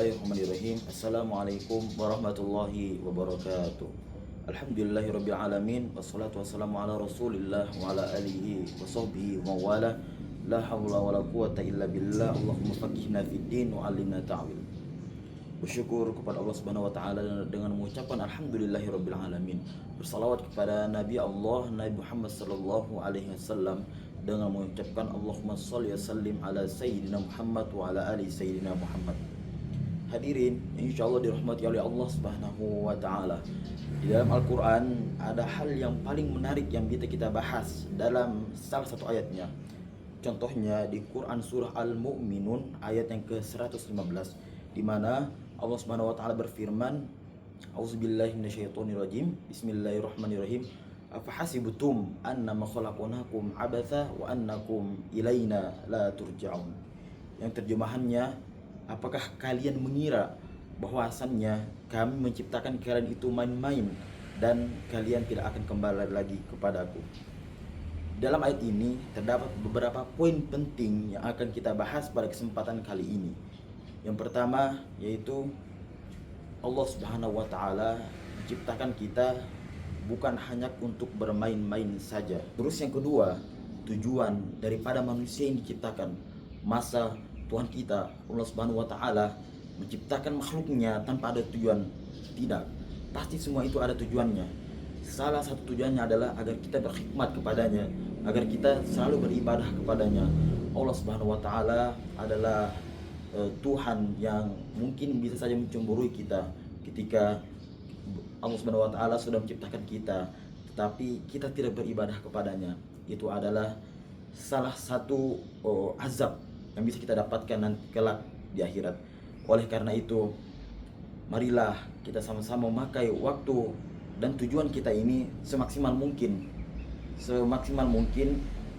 Bismillahirrahmanirrahim. Assalamualaikum warahmatullahi wabarakatuh. Alhamdulillahirabbil alamin wassalatu wassalamu ala Rasulillah wa ala alihi wa sahbihi wa wala. La haula wala quwata illa billah. Allahumma faqihna fid din wa 'allimna ta'wil. Bersyukur kepada Allah Subhanahu wa taala dengan mengucapkan alhamdulillahirabbil alamin. Bersalawat kepada Nabi Allah Nabi Muhammad sallallahu alaihi wasallam dengan mengucapkan Allahumma shalli wa sallim ala sayyidina Muhammad wa ala ali sayyidina Muhammad. Hadirin, insyaallah dirahmati oleh Allah Subhanahu wa taala. Di dalam Al-Qur'an ada hal yang paling menarik yang bisa kita bahas dalam salah satu ayatnya. Contohnya di Quran surah Al-Mu'minun ayat yang ke-115 di mana Allah Subhanahu wa taala berfirman, A'udzubillahi minasyaitonirrajim. Bismillahirrahmanirrahim. Afahasibtum annama khalaqnakum abatha wa annakum ilaina la turja'un. Yang terjemahannya, apakah kalian mengira bahwasannya kami menciptakan kalian itu main-main dan kalian tidak akan kembali lagi kepadaku? Dalam ayat ini terdapat beberapa poin penting yang akan kita bahas pada kesempatan kali ini. Yang pertama yaitu Allah Subhanahu wa taala menciptakan kita bukan hanya untuk bermain-main saja. Terus yang kedua, tujuan daripada manusia yang diciptakan. Masa Tuhan kita Allah Subhanahu wa taala menciptakan makhluknya tanpa ada tujuan? Tidak. Pasti semua itu ada tujuannya. Salah satu tujuannya adalah agar kita berkhidmat kepadanya, agar kita selalu beribadah kepadanya. Allah Subhanahu wa taala adalah Tuhan yang mungkin bisa saja mencemburui kita ketika Allah Subhanahu wa taala sudah menciptakan kita, tetapi kita tidak beribadah kepadanya. Itu adalah salah satu azab yang bisa kita dapatkan nanti kelak di akhirat. Oleh karena itu, marilah kita sama-sama memakai waktu dan tujuan kita ini semaksimal mungkin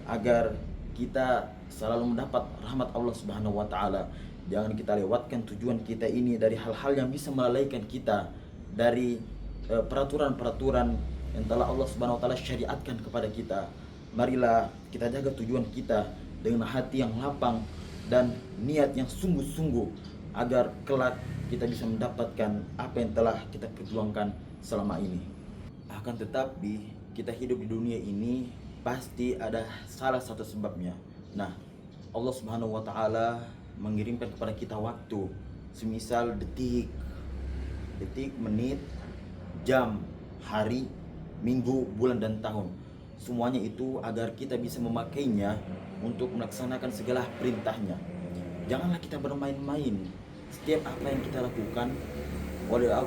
agar kita selalu mendapat rahmat Allah Subhanahu wa taala. Jangan kita lewatkan tujuan kita ini dari hal-hal yang bisa melalaikan kita dari peraturan-peraturan yang telah Allah Subhanahu wa taala syariatkan kepada kita. Marilah kita jaga tujuan kita dengan hati yang lapang dan niat yang sungguh-sungguh agar kelak kita bisa mendapatkan apa yang telah kita perjuangkan selama ini. Akan tetapi kita hidup di dunia ini pasti ada salah satu sebabnya. Nah, Allah Subhanahu wa taala mengirimkan kepada kita waktu, semisal detik, menit, jam, hari, minggu, bulan dan tahun. Semuanya itu agar kita bisa memakainya untuk melaksanakan segala perintahnya. Janganlah kita bermain-main. Setiap apa yang kita lakukan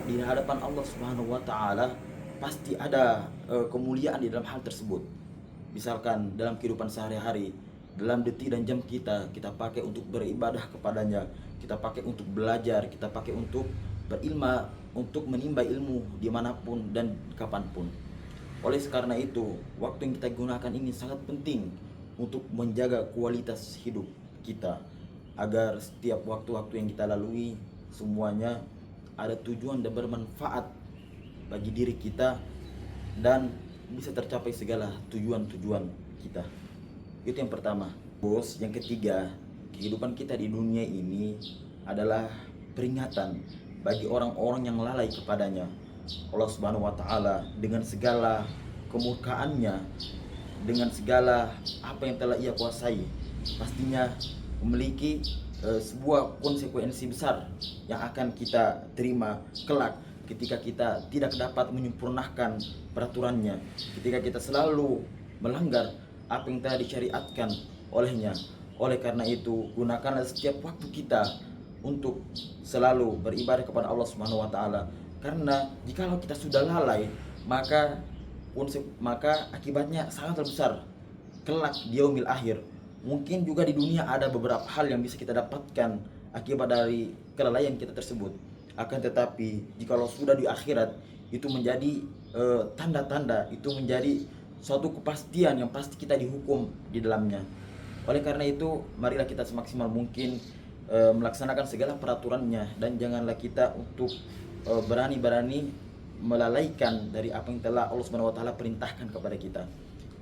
di hadapan Allah Subhanahu wa taala pasti ada kemuliaan di dalam hal tersebut. Misalkan dalam kehidupan sehari-hari, dalam detik dan jam kita pakai untuk beribadah kepadanya, kita pakai untuk belajar, kita pakai untuk berilmu, untuk menimba ilmu dimanapun dan kapanpun. Oleh karena itu, waktu yang kita gunakan ini sangat penting untuk menjaga kualitas hidup kita, agar setiap waktu-waktu yang kita lalui semuanya ada tujuan dan bermanfaat bagi diri kita dan bisa tercapai segala tujuan-tujuan kita. Itu yang pertama. Terus yang ketiga, kehidupan kita di dunia ini adalah peringatan bagi orang-orang yang lalai kepadanya. Allah Subhanahu wa taala dengan segala kemurkaannya, dengan segala apa yang telah ia kuasai, pastinya memiliki sebuah konsekuensi besar yang akan kita terima kelak ketika kita tidak dapat menyempurnakan peraturannya, ketika kita selalu melanggar apa yang telah disyariatkan olehnya. Oleh karena itu, gunakanlah setiap waktu kita untuk selalu beribadah kepada Allah Subhanahu wa taala. Karena jikalau kita sudah lalai, maka akibatnya sangat besar kelak di yaumil akhir. Mungkin juga di dunia ada beberapa hal yang bisa kita dapatkan akibat dari kelalaian kita tersebut. Akan tetapi jikalau sudah di akhirat, itu menjadi tanda-tanda, itu menjadi suatu kepastian yang pasti kita dihukum di dalamnya. Oleh karena itu, marilah kita semaksimal mungkin melaksanakan segala peraturannya, dan janganlah kita untuk berani-berani melalaikan dari apa yang telah Allah Subhanahu wa taala perintahkan kepada kita.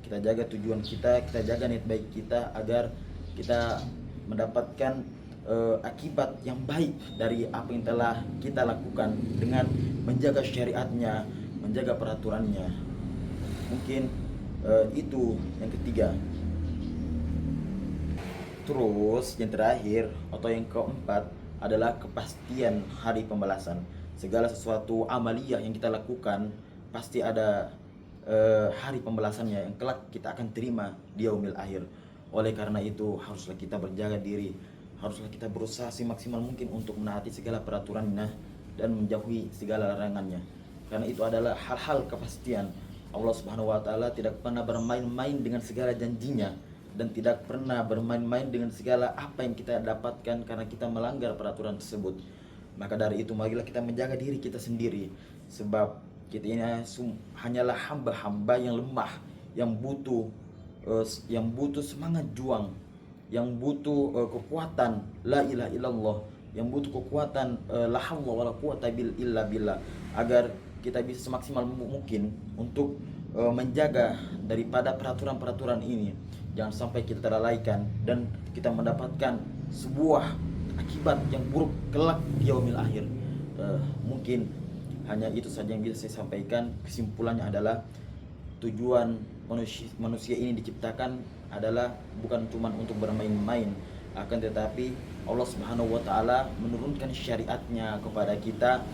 Kita jaga tujuan kita jaga niat baik kita agar kita mendapatkan akibat yang baik dari apa yang telah kita lakukan dengan menjaga syariatnya, menjaga peraturannya. Mungkin itu yang ketiga. Terus yang terakhir atau yang keempat adalah kepastian hari pembalasan. Segala sesuatu amaliyah yang kita lakukan pasti ada hari pembalasannya yang kelak kita akan terima di yaumil akhir. Oleh karena itu haruslah kita berjaga diri, haruslah kita berusaha semaksimal mungkin untuk menaati segala peraturannya dan menjauhi segala larangannya. Karena itu adalah hal-hal kepastian. Allah Subhanahu wa taala tidak pernah bermain-main dengan segala janjinya dan tidak pernah bermain-main dengan segala apa yang kita dapatkan karena kita melanggar peraturan tersebut. Maka dari itu marilah kita menjaga diri kita sendiri, sebab kita ini hanyalah hamba-hamba yang lemah, yang butuh semangat juang, yang butuh kekuatan la ilaha illallah, yang butuh kekuatan la haula wala quwata illa billah, agar kita bisa semaksimal mungkin untuk menjaga daripada peraturan-peraturan ini. Jangan sampai kita terlalaikan dan kita mendapatkan sebuah akibat yang buruk kelak di yaumil akhir. Mungkin hanya itu saja yang bisa saya sampaikan. Kesimpulannya adalah tujuan manusia ini diciptakan adalah bukan cuma untuk bermain-main, akan tetapi Allah Subhanahu wa taala menurunkan syariatnya kepada kita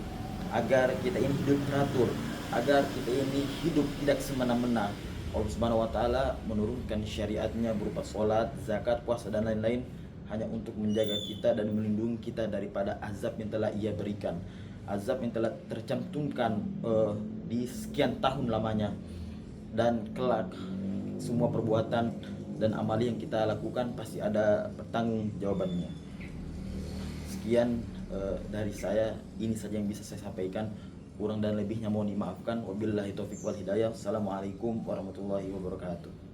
agar kita ini hidup teratur, agar kita ini hidup tidak semena-mena. Allah Subhanahu wa taala menurunkan syariatnya berupa sholat, zakat, puasa dan lain-lain hanya untuk menjaga kita dan melindungi kita daripada azab yang telah Ia berikan, azab yang telah tercantumkan di sekian tahun lamanya. Dan kelak semua perbuatan dan amali yang kita lakukan pasti ada pertanggungjawabannya. Sekian dari saya, ini saja yang bisa saya sampaikan. Kurang dan lebihnya mohon dimaafkan. Wabillahi taufiq wal hidayah. Assalamualaikum warahmatullahi wabarakatuh.